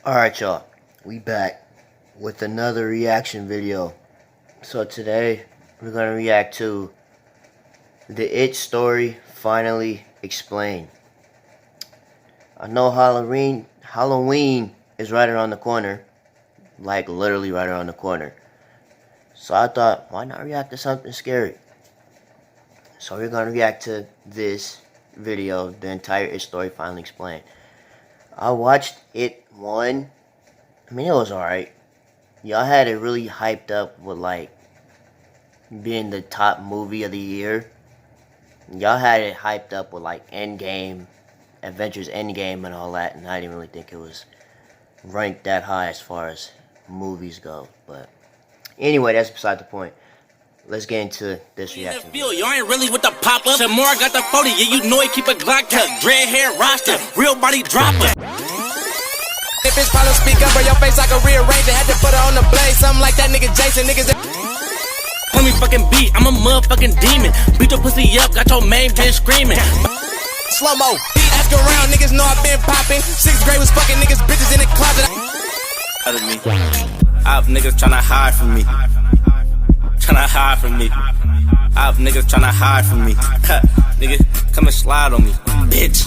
Alright y'all, we back with another reaction video. So today we're gonna react to the It story finally explained. I know Halloween is right around the corner, like literally right around the corner. So I thought, why not react to something scary? So we're gonna react to this video, the entire It story finally explained. I watched It 1. I mean, it was alright. Y'all had it really hyped up with, like, being the top movie of the year. Y'all had it hyped up with, like, Endgame, Avengers Endgame and all that. And I didn't really think it was ranked that high as far as movies go. But anyway, that's beside the point. Let's get into this reaction. You ain't really with the pop up. More got the 40, yeah, you know he keep a Glock tuck. Dread hair roster, real body dropper. If it's problem, speak up, or your face like a rearrange. Had to put her on the blade, something like that nigga Jason. Niggas Let me fucking beat, I'm a motherfucking demon. Beat your pussy up, got your main bitch screaming. Slow-mo, ask around, niggas know I've been popping. 6th grade was fucking niggas, bitches in the closet. Out of me, I have niggas tryna hide from me. Tryna hide from me. I have niggas tryna hide from me. Nigga, come and slide on me, bitch.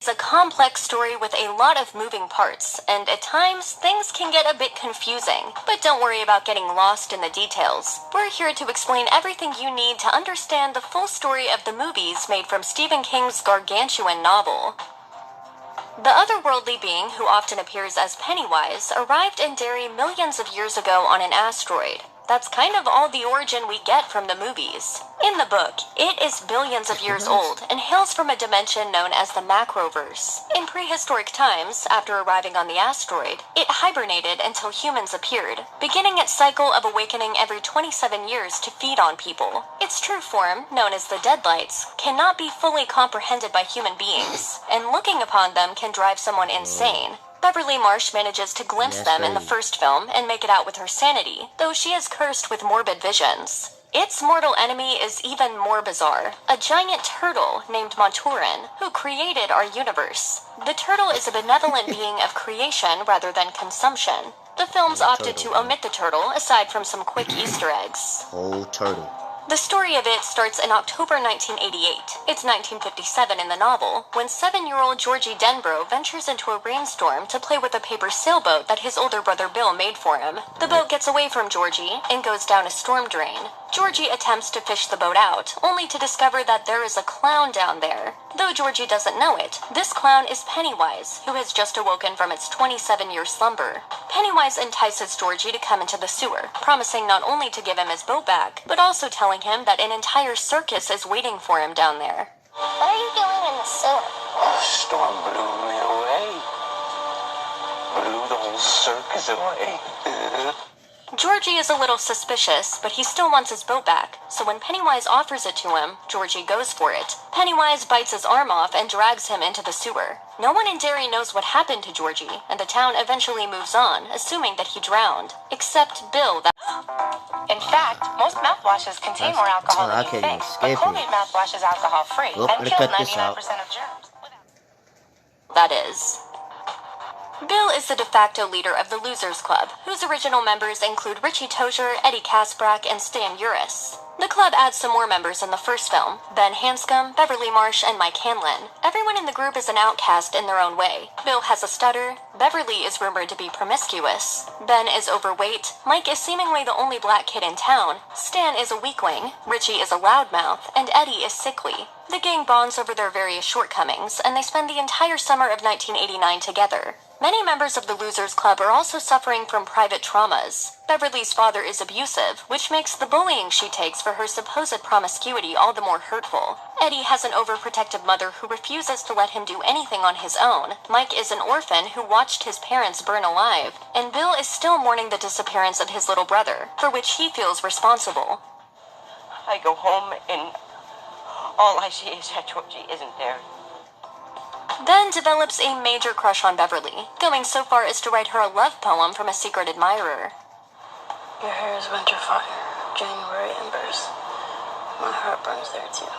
It's a complex story with a lot of moving parts, and at times, things can get a bit confusing. But don't worry about getting lost in the details. We're here to explain everything you need to understand the full story of the movies made from Stephen King's gargantuan novel. The otherworldly being, who often appears as Pennywise, arrived in Derry millions of years ago on an asteroid. That's kind of all the origin we get from the movies. In the book, It is billions of years old and hails from a dimension known as the Macroverse. In prehistoric times, after arriving on the asteroid, it hibernated until humans appeared, beginning its cycle of awakening every 27 years to feed on people. Its true form, known as the Deadlights, cannot be fully comprehended by human beings, and looking upon them can drive someone insane. Beverly Marsh manages to glimpse them in the first film and make it out with her sanity, though she is cursed with morbid visions. Its mortal enemy is even more bizarre, a giant turtle named Monturin, who created our universe. The turtle is a benevolent being of creation rather than consumption. The films opted to omit the turtle, aside from some quick Easter eggs. Whole turtle. The story of It starts in October 1988. It's 1957 in the novel, when 7-year-old Georgie Denbrough ventures into a rainstorm to play with a paper sailboat that his older brother Bill made for him. The boat gets away from Georgie and goes down a storm drain. Georgie attempts to fish the boat out, only to discover that there is a clown down there. Though Georgie doesn't know it, this clown is Pennywise, who has just awoken from its 27-year slumber. Pennywise entices Georgie to come into the sewer, promising not only to give him his boat back, but also telling him that an entire circus is waiting for him down there. What are you doing in the sewer? The storm blew me away. Blew the whole circus away. Georgie is a little suspicious, but he still wants his boat back, so when Pennywise offers it to him, Georgie goes for it. Pennywise bites his arm off and drags him into the sewer. No one in Derry knows what happened to Georgie, and the town eventually moves on, assuming that he drowned. Except Bill. In fact, most mouthwashes contain more alcohol than you think, but homemade mouthwash is alcohol-free and kills 99% of germs. That is. Bill is the de facto leader of the Losers Club, whose original members include Richie Tozier, Eddie Kaspbrak, and Stan Uris. The club adds some more members in the first film: Ben Hanscom, Beverly Marsh, and Mike Hanlon. Everyone in the group is an outcast in their own way. Bill has a stutter, Beverly is rumored to be promiscuous, Ben is overweight, Mike is seemingly the only black kid in town, Stan is a weakling, Richie is a loudmouth, and Eddie is sickly. The gang bonds over their various shortcomings, and they spend the entire summer of 1989 together. Many members of the Losers Club are also suffering from private traumas. Beverly's father is abusive, which makes the bullying she takes for her supposed promiscuity all the more hurtful. Eddie has an overprotective mother who refuses to let him do anything on his own. Mike is an orphan who watched his parents burn alive. And Bill is still mourning the disappearance of his little brother, for which he feels responsible. I go home and all I see is that Georgie isn't there. Ben develops a major crush on Beverly, going so far as to write her a love poem from a secret admirer. Your hair is winter fire, January embers. My heart burns there too.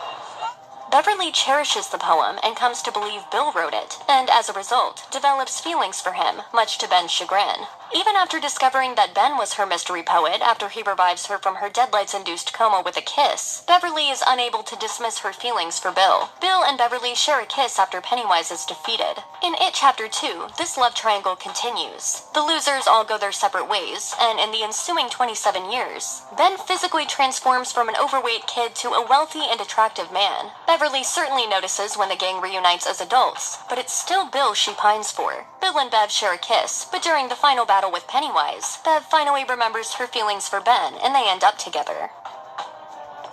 Beverly cherishes the poem and comes to believe Bill wrote it, and as a result, develops feelings for him, much to Ben's chagrin. Even after discovering that Ben was her mystery poet after he revives her from her deadlights-induced coma with a kiss, Beverly is unable to dismiss her feelings for Bill. Bill and Beverly share a kiss after Pennywise is defeated. In It Chapter 2, this love triangle continues. The losers all go their separate ways, and in the ensuing 27 years, Ben physically transforms from an overweight kid to a wealthy and attractive man. Beverly certainly notices when the gang reunites as adults, but it's still Bill she pines for. Bill and Bev share a kiss, but during the final battle with Pennywise, Bev finally remembers her feelings for Ben, and they end up together.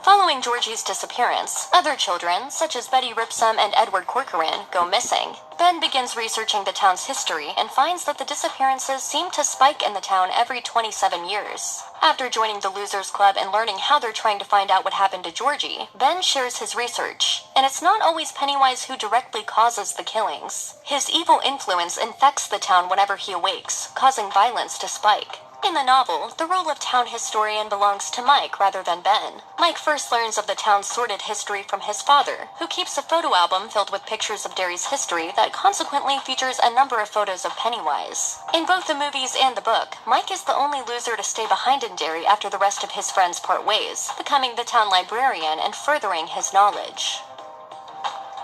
Following Georgie's disappearance, other children, such as Betty Ripsum and Edward Corcoran, go missing. Ben begins researching the town's history and finds that the disappearances seem to spike in the town every 27 years. After joining the Losers Club and learning how they're trying to find out what happened to Georgie, Ben shares his research, and it's not always Pennywise who directly causes the killings. His evil influence infects the town whenever he awakes, causing violence to spike. In the novel, the role of town historian belongs to Mike rather than Ben. Mike first learns of the town's sordid history from his father, who keeps a photo album filled with pictures of Derry's history that consequently features a number of photos of Pennywise. In both the movies and the book, Mike is the only loser to stay behind in Derry after the rest of his friends part ways, becoming the town librarian and furthering his knowledge.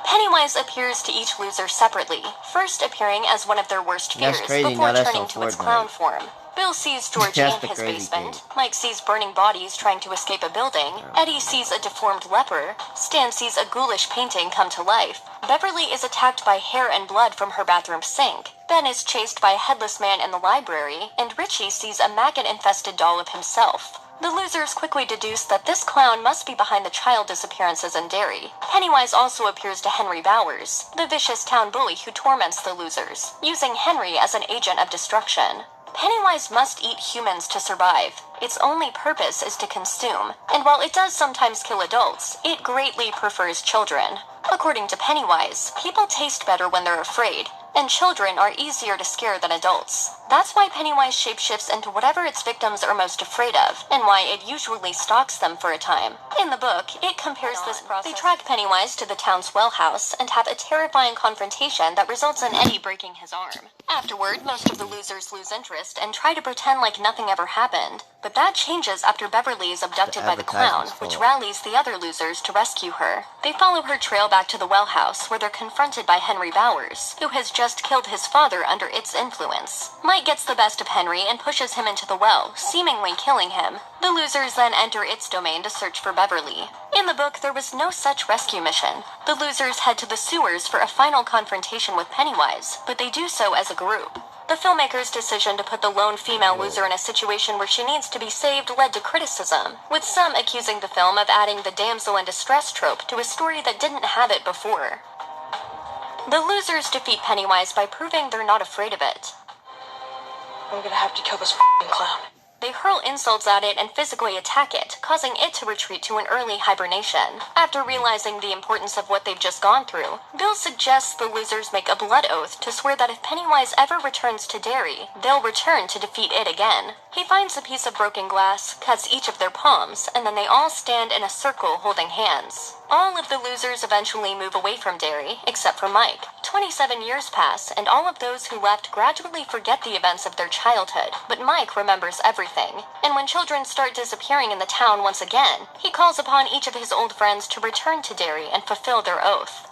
Pennywise appears to each loser separately, first appearing as one of their worst fears before turning to its clown form. Bill sees Georgie in his basement, Mike sees burning bodies trying to escape a building, Eddie sees a deformed leper, Stan sees a ghoulish painting come to life, Beverly is attacked by hair and blood from her bathroom sink, Ben is chased by a headless man in the library, and Richie sees a maggot-infested doll of himself. The losers quickly deduce that this clown must be behind the child disappearances in Derry. Pennywise also appears to Henry Bowers, the vicious town bully who torments the losers, using Henry as an agent of destruction. Pennywise must eat humans to survive. Its only purpose is to consume, and while it does sometimes kill adults, it greatly prefers children. According to Pennywise, people taste better when they're afraid, and children are easier to scare than adults. That's why Pennywise shapeshifts into whatever its victims are most afraid of, and why it usually stalks them for a time. In the book, it compares this process. They track Pennywise to the town's well house and have a terrifying confrontation that results in Eddie breaking his arm. Afterward, most of the losers lose interest and try to pretend like nothing ever happened. But that changes after Beverly is abducted by the clown, which rallies the other losers to rescue her. They follow her trail back to the well house, where they're confronted by Henry Bowers, who has just killed his father under its influence. Mike gets the best of Henry and pushes him into the well, seemingly killing him. The losers then enter its domain to search for Beverly. In the book, there was no such rescue mission. The losers head to the sewers for a final confrontation with Pennywise, but they do so as a group. The filmmaker's decision to put the lone female loser in a situation where she needs to be saved led to criticism, with some accusing the film of adding the damsel in distress trope to a story that didn't have it before. The losers defeat Pennywise by proving they're not afraid of it. I'm gonna have to kill this f***ing clown. They hurl insults at it and physically attack it, causing it to retreat to an early hibernation. After realizing the importance of what they've just gone through, Bill suggests the losers make a blood oath to swear that if Pennywise ever returns to Derry, they'll return to defeat it again. He finds a piece of broken glass, cuts each of their palms, and then they all stand in a circle holding hands. All of the losers eventually move away from Derry, except for Mike. 27 years pass, and all of those who left gradually forget the events of their childhood, but Mike remembers everything. And when children start disappearing in the town once again, he calls upon each of his old friends to return to Derry and fulfill their oath.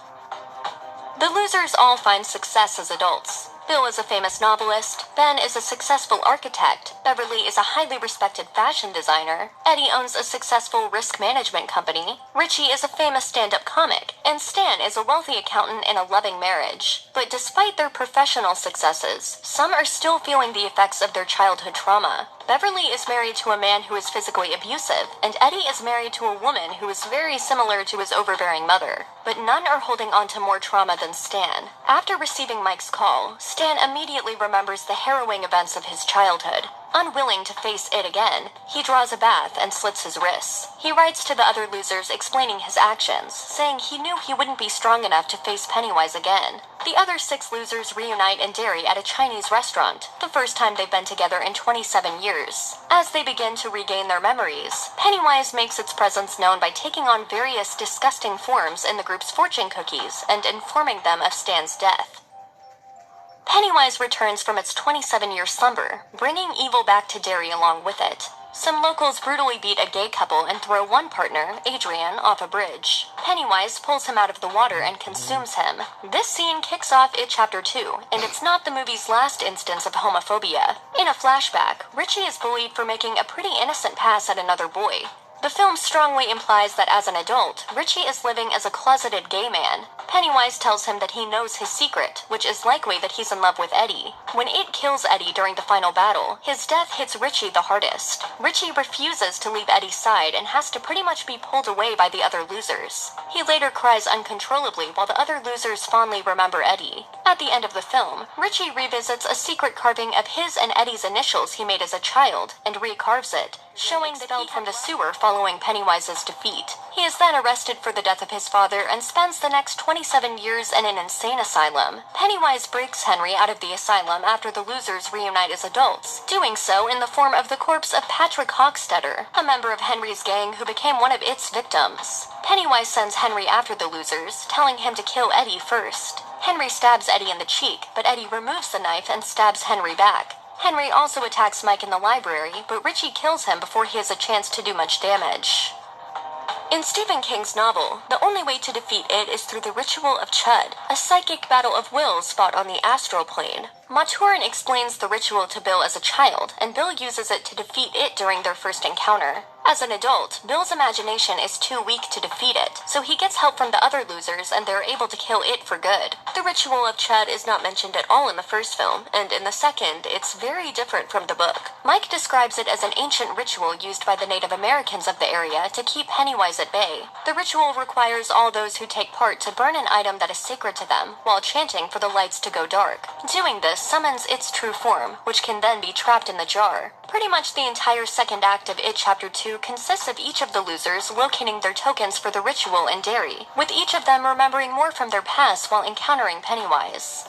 The losers all find success as adults. Bill is a famous novelist, Ben is a successful architect, Beverly is a highly respected fashion designer, Eddie owns a successful risk management company, Richie is a famous stand-up comic, and Stan is a wealthy accountant in a loving marriage. But despite their professional successes, some are still feeling the effects of their childhood trauma. Beverly is married to a man who is physically abusive, and Eddie is married to a woman who is very similar to his overbearing mother. But none are holding on to more trauma than Stan. After receiving Mike's call, Stan immediately remembers the harrowing events of his childhood. Unwilling to face it again, he draws a bath and slits his wrists. He writes to the other losers explaining his actions, saying he knew he wouldn't be strong enough to face Pennywise again. The other 6 losers reunite in Derry at a Chinese restaurant, the first time they've been together in 27 years. As they begin to regain their memories, Pennywise makes its presence known by taking on various disgusting forms in the group's fortune cookies and informing them of Stan's death. Pennywise returns from its 27-year slumber, bringing evil back to Derry along with it. Some locals brutally beat a gay couple and throw one partner, Adrian, off a bridge. Pennywise pulls him out of the water and consumes him. This scene kicks off It Chapter 2, and it's not the movie's last instance of homophobia. In a flashback, Richie is bullied for making a pretty innocent pass at another boy. The film strongly implies that as an adult, Richie is living as a closeted gay man. Pennywise tells him that he knows his secret, which is likely that he's in love with Eddie. When It kills Eddie during the final battle, his death hits Richie the hardest. Richie refuses to leave Eddie's side and has to pretty much be pulled away by the other losers. He later cries uncontrollably while the other losers fondly remember Eddie. At the end of the film, Richie revisits a secret carving of his and Eddie's initials he made as a child and recarves it, showing that he from the sewer following Pennywise's defeat. He is then arrested for the death of his father and spends the next 27 years in an insane asylum. Pennywise breaks Henry out of the asylum after the losers reunite as adults, doing so in the form of the corpse of Patrick Hochstetter, a member of Henry's gang who became one of its victims. Pennywise sends Henry after the losers, telling him to kill Eddie first. Henry stabs Eddie in the cheek, but Eddie removes the knife and stabs Henry back. Henry also attacks Mike in the library, but Richie kills him before he has a chance to do much damage. In Stephen King's novel, the only way to defeat it is through the ritual of CHUD, a psychic battle of wills fought on the astral plane. Maturin explains the ritual to Bill as a child, and Bill uses it to defeat it during their first encounter. As an adult, Bill's imagination is too weak to defeat it, so he gets help from the other losers and they're able to kill it for good. The ritual of CHUD is not mentioned at all in the first film, and in the second, it's very different from the book. Mike describes it as an ancient ritual used by the Native Americans of the area to keep Pennywise at bay. The ritual requires all those who take part to burn an item that is sacred to them, while chanting for the lights to go dark. Doing this summons its true form, which can then be trapped in the jar. Pretty much the entire second act of It Chapter 2 consists of each of the losers locating their tokens for the ritual in Derry, with each of them remembering more from their past while encountering Pennywise.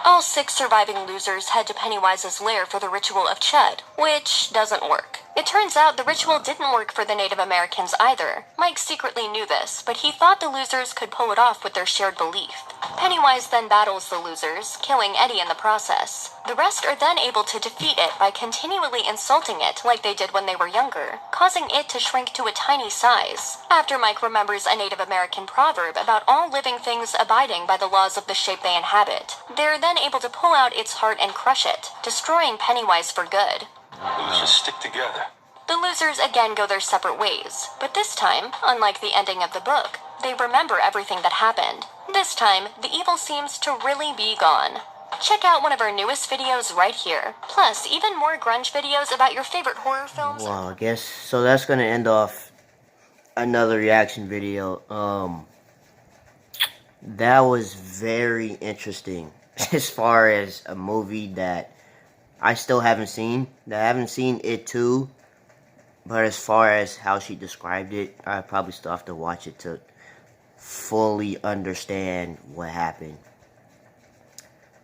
All 6 surviving losers head to Pennywise's lair for the ritual of CHUD, which doesn't work. It turns out the ritual didn't work for the Native Americans either. Mike secretly knew this, but he thought the losers could pull it off with their shared belief. Pennywise then battles the losers, killing Eddie in the process. The rest are then able to defeat it by continually insulting it like they did when they were younger, causing it to shrink to a tiny size. After Mike remembers a Native American proverb about all living things abiding by the laws of the shape they inhabit, they're then able to pull out its heart and crush it, destroying Pennywise for good. Losers stick together. The losers again go their separate ways, but this time, unlike the ending of the book, they remember everything that happened. This time, the evil seems to really be gone. Check out one of our newest videos right here. Plus, even more grunge videos about your favorite horror films. Well, I guess, so that's gonna end off another reaction video. That was very interesting as far as a movie that I still haven't seen. I haven't seen It too, but as far as how she described it, I probably still have to watch it to fully understand what happened.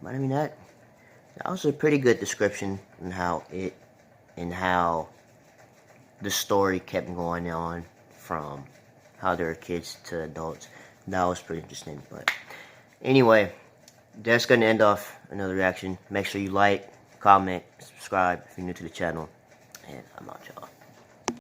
But I mean, that was a pretty good description on how the story kept going on from how they were kids to adults. That was pretty interesting. But anyway, that's gonna end off another reaction. Make sure you like, comment, subscribe if you're new to the channel, and I'm out, y'all.